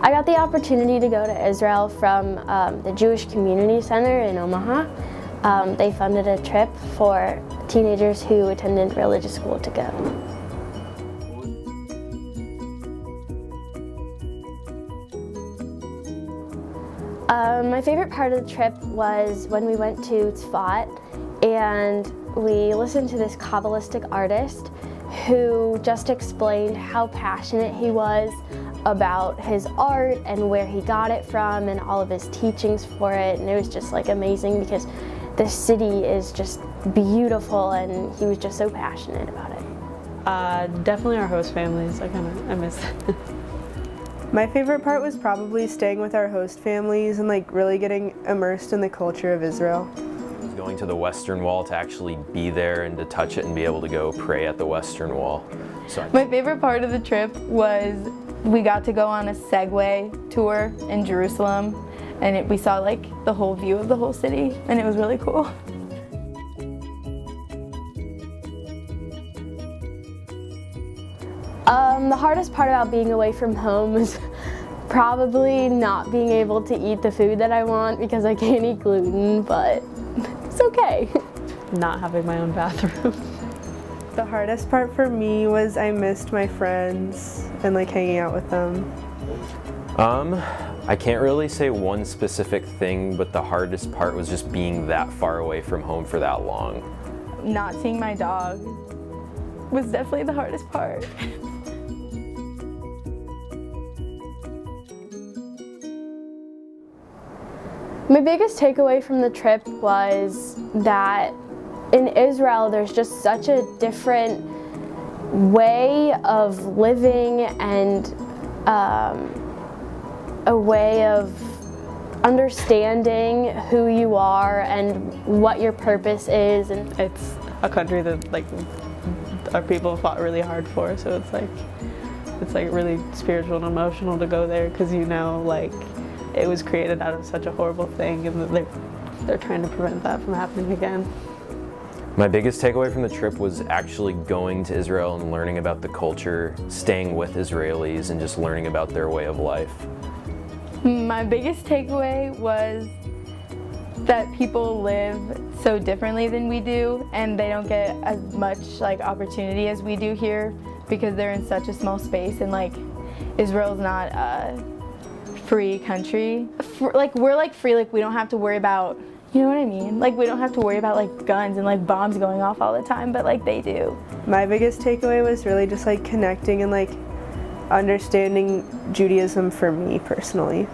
I got the opportunity to go to Israel from the Jewish Community Center in Omaha. They funded a trip for teenagers who attended religious school to go. My favorite part of the trip was when we went to Tzfat and we listened to this Kabbalistic artist who just explained how passionate he was about his art and where he got it from and all of his teachings for it, and it was just like amazing because the city is just beautiful and he was just so passionate about it. Definitely our host families. I miss them. My favorite part was probably staying with our host families and like really getting immersed in the culture of Israel. Going to the Western Wall to actually be there and to touch it and be able to go pray at the Western Wall. My favorite part of the trip was we got to go on a Segway tour in Jerusalem, and we saw like the whole view of the whole city, and it was really cool. The hardest part about being away from home is probably not being able to eat the food that I want because I can't eat gluten, but it's okay. Not having my own bathroom. The hardest part for me was I missed my friends and like hanging out with them. I can't really say one specific thing, but the hardest part was just being that far away from home for that long. Not seeing my dog was definitely the hardest part. My biggest takeaway from the trip was that in Israel there's just such a different way of living and a way of understanding who you are and what your purpose is. And It's a country that like our people fought really hard for, so it's like really spiritual and emotional to go there because like it was created out of such a horrible thing, and they're trying to prevent that from happening again. My biggest takeaway from the trip was actually going to Israel and learning about the culture, staying with Israelis, and just learning about their way of life. My biggest takeaway was that people live so differently than we do, and they don't get as much like opportunity as we do here because they're in such a small space, and like Israel's not a free country. We're like free, like we don't have to worry about, you know what I mean? Like we don't have to worry about like guns and like bombs going off all the time, but like they do. My biggest takeaway was really just like connecting and like understanding Judaism for me personally.